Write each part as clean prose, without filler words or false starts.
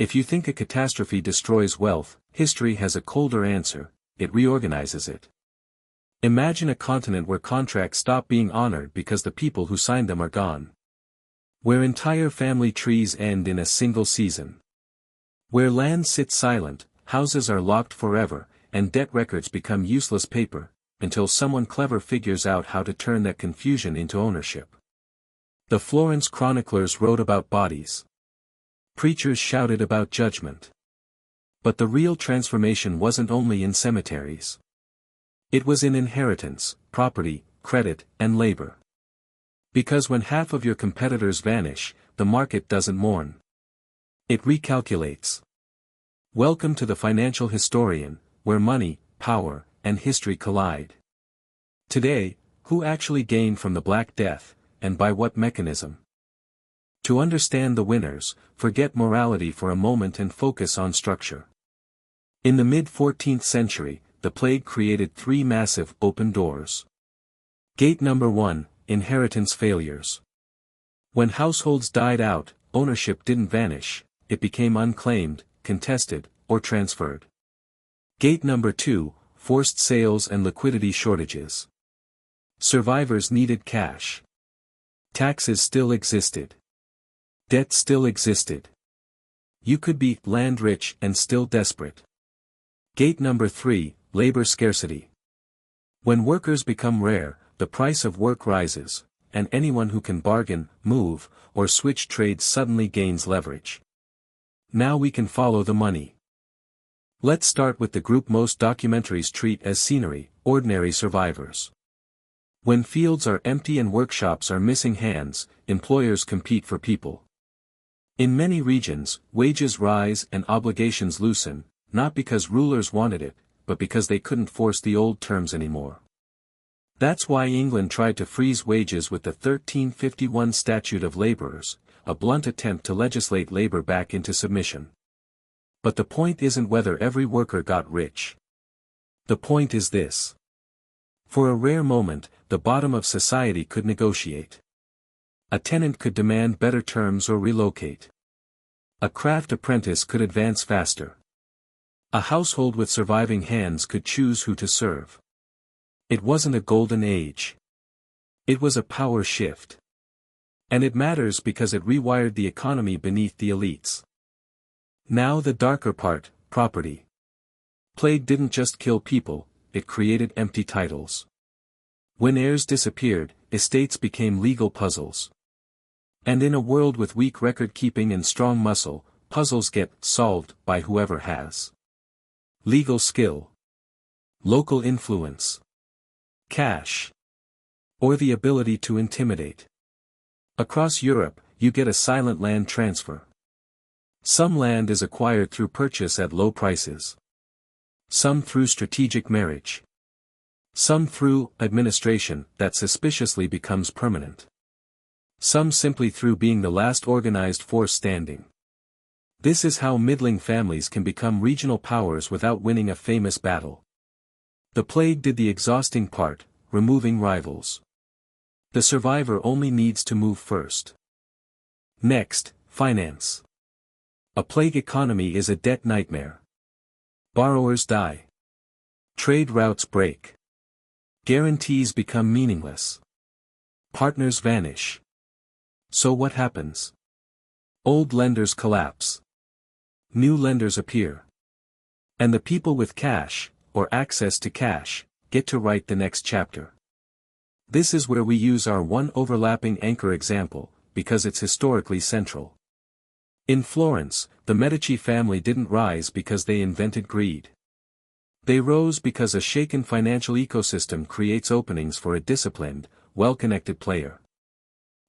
If you think a catastrophe destroys wealth, history has a colder answer: it reorganizes it. Imagine a continent where contracts stop being honored because the people who signed them are gone. Where entire family trees end in a single season. Where land sits silent, houses are locked forever, and debt records become useless paper, until someone clever figures out how to turn that confusion into ownership. The Florence chroniclers wrote about bodies. Preachers shouted about judgment. But the real transformation wasn't only in cemeteries. It was in inheritance, property, credit, and labor. Because when half of your competitors vanish, the market doesn't mourn. It recalculates. Welcome to the Financial Historian, where money, power, and history collide. Today, who actually gained from the Black Death, and by what mechanism? To understand the winners, forget morality for a moment and focus on structure. In the mid-14th century, the plague created three massive open doors. Gate number 1, inheritance failures. When households died out, ownership didn't vanish, it became unclaimed, contested, or transferred. Gate number 2, forced sales and liquidity shortages. Survivors needed cash. Taxes still existed. Debt still existed. You could be land rich and still desperate. Gate number 3, labor scarcity. When workers become rare, the price of work rises, and anyone who can bargain, move, or switch trades suddenly gains leverage. Now we can follow the money. Let's start with the group most documentaries treat as scenery: ordinary survivors. When fields are empty and workshops are missing hands, employers compete for people. In many regions, wages rise and obligations loosen, not because rulers wanted it, but because they couldn't force the old terms anymore. That's why England tried to freeze wages with the 1351 Statute of Labourers, a blunt attempt to legislate labor back into submission. But the point isn't whether every worker got rich. The point is this. For a rare moment, the bottom of society could negotiate. A tenant could demand better terms or relocate. A craft apprentice could advance faster. A household with surviving hands could choose who to serve. It wasn't a golden age. It was a power shift. And it matters because it rewired the economy beneath the elites. Now the darker part: property. Plague didn't just kill people, it created empty titles. When heirs disappeared, estates became legal puzzles. And in a world with weak record-keeping and strong muscle, puzzles get solved by whoever has legal skill, local influence, cash, or the ability to intimidate. Across Europe, you get a silent land transfer. Some land is acquired through purchase at low prices. Some through strategic marriage. Some through administration that suspiciously becomes permanent. Some simply through being the last organized force standing. This is how middling families can become regional powers without winning a famous battle. The plague did the exhausting part, removing rivals. The survivor only needs to move first. Next, finance. A plague economy is a debt nightmare. Borrowers die. Trade routes break. Guarantees become meaningless. Partners vanish. So what happens? Old lenders collapse. New lenders appear. And the people with cash, or access to cash, get to write the next chapter. This is where we use our one overlapping anchor example, because it's historically central. In Florence, the Medici family didn't rise because they invented greed. They rose because a shaken financial ecosystem creates openings for a disciplined, well-connected player.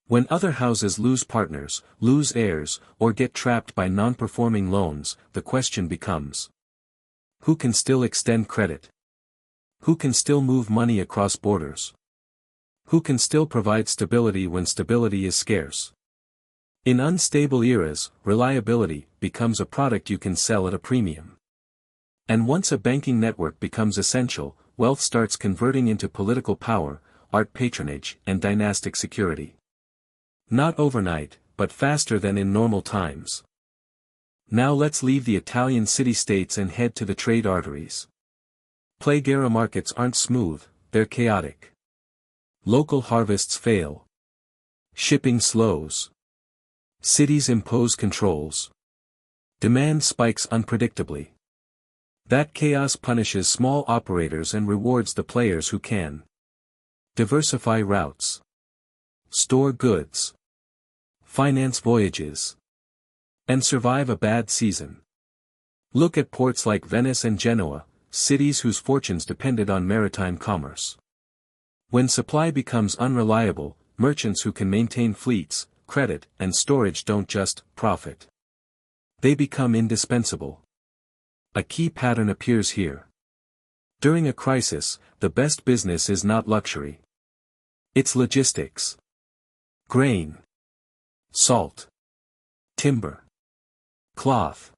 When other houses lose partners, lose heirs, or get trapped by non-performing loans, the question becomes: who can still extend credit? Who can still move money across borders? Who can still provide stability when stability is scarce? In unstable eras, reliability becomes a product you can sell at a premium. And once a banking network becomes essential, wealth starts converting into political power, art patronage, and dynastic security. Not overnight, but faster than in normal times. Now let's leave the Italian city-states and head to the trade arteries. Plague era markets aren't smooth, they're chaotic. Local harvests fail. Shipping slows. Cities impose controls. Demand spikes unpredictably. That chaos punishes small operators and rewards the players who can. Diversify routes. Store goods. Finance voyages. And survive a bad season. Look at ports like Venice and Genoa, cities whose fortunes depended on maritime commerce. When supply becomes unreliable, merchants who can maintain fleets, credit, and storage don't just profit. They become indispensable. A key pattern appears here. During a crisis, the best business is not luxury. It's logistics. Grain. Salt. Timber. Cloth.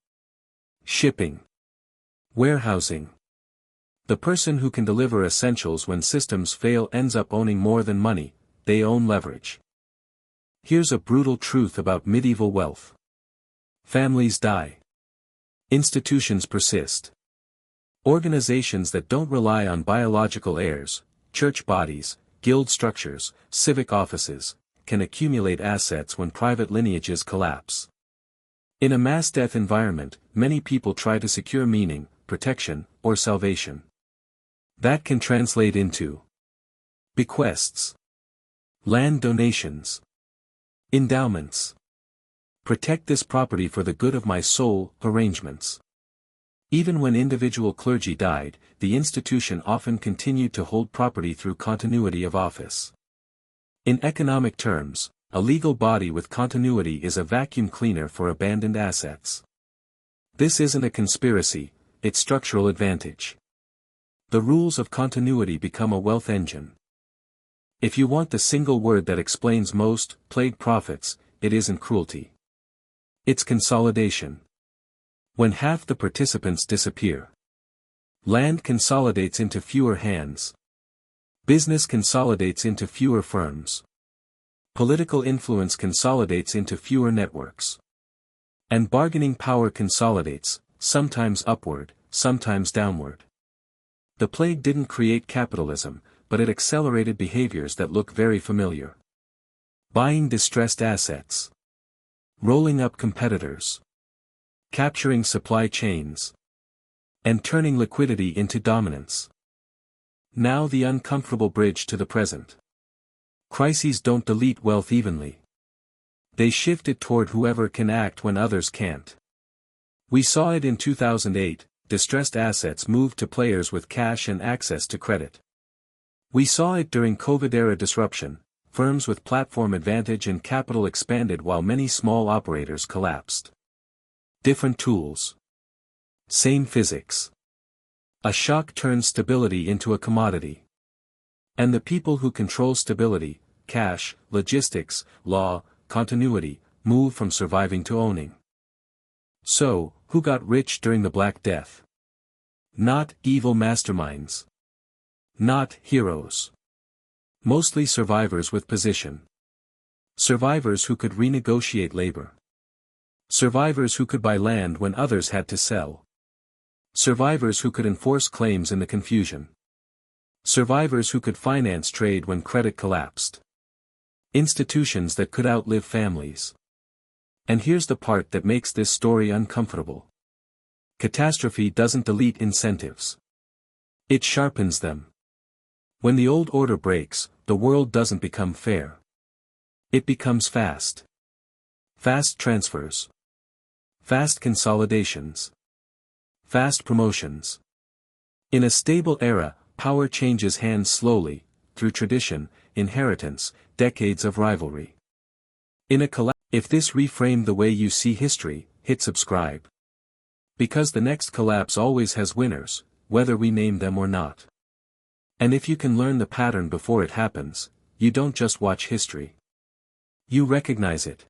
Shipping. Warehousing. The person who can deliver essentials when systems fail ends up owning more than money, they own leverage. Here's a brutal truth about medieval wealth. Families die. Institutions persist. Organizations that don't rely on biological heirs, church bodies, guild structures, civic offices, can accumulate assets when private lineages collapse. In a mass death environment, many people try to secure meaning, protection, or salvation. That can translate into bequests, land donations, endowments. Protect this property for the good of my soul, arrangements. Even when individual clergy died, the institution often continued to hold property through continuity of office. In economic terms, a legal body with continuity is a vacuum cleaner for abandoned assets. This isn't a conspiracy, it's structural advantage. The rules of continuity become a wealth engine. If you want the single word that explains most plague profits, it isn't cruelty. It's consolidation. When half the participants disappear, land consolidates into fewer hands. Business consolidates into fewer firms. Political influence consolidates into fewer networks. And bargaining power consolidates, sometimes upward, sometimes downward. The plague didn't create capitalism, but it accelerated behaviors that look very familiar. Buying distressed assets. Rolling up competitors. Capturing supply chains. And turning liquidity into dominance. Now the uncomfortable bridge to the present. Crises don't delete wealth evenly. They shift it toward whoever can act when others can't. We saw it in 2008, distressed assets moved to players with cash and access to credit. We saw it during COVID-era disruption, firms with platform advantage and capital expanded while many small operators collapsed. Different tools. Same physics. A shock turns stability into a commodity. And the people who control stability, cash, logistics, law, continuity, move from surviving to owning. So, who got rich during the Black Death? Not evil masterminds. Not heroes. Mostly survivors with position. Survivors who could renegotiate labor. Survivors who could buy land when others had to sell. Survivors who could enforce claims in the confusion. Survivors who could finance trade when credit collapsed. Institutions that could outlive families. And here's the part that makes this story uncomfortable. Catastrophe doesn't delete incentives. It sharpens them. When the old order breaks, the world doesn't become fair. It becomes fast. Fast transfers. Fast consolidations. Fast promotions. In a stable era, power changes hands slowly, through tradition, inheritance, decades of rivalry. If this reframed the way you see history, hit subscribe. Because the next collapse always has winners, whether we name them or not. And if you can learn the pattern before it happens, you don't just watch history. You recognize it.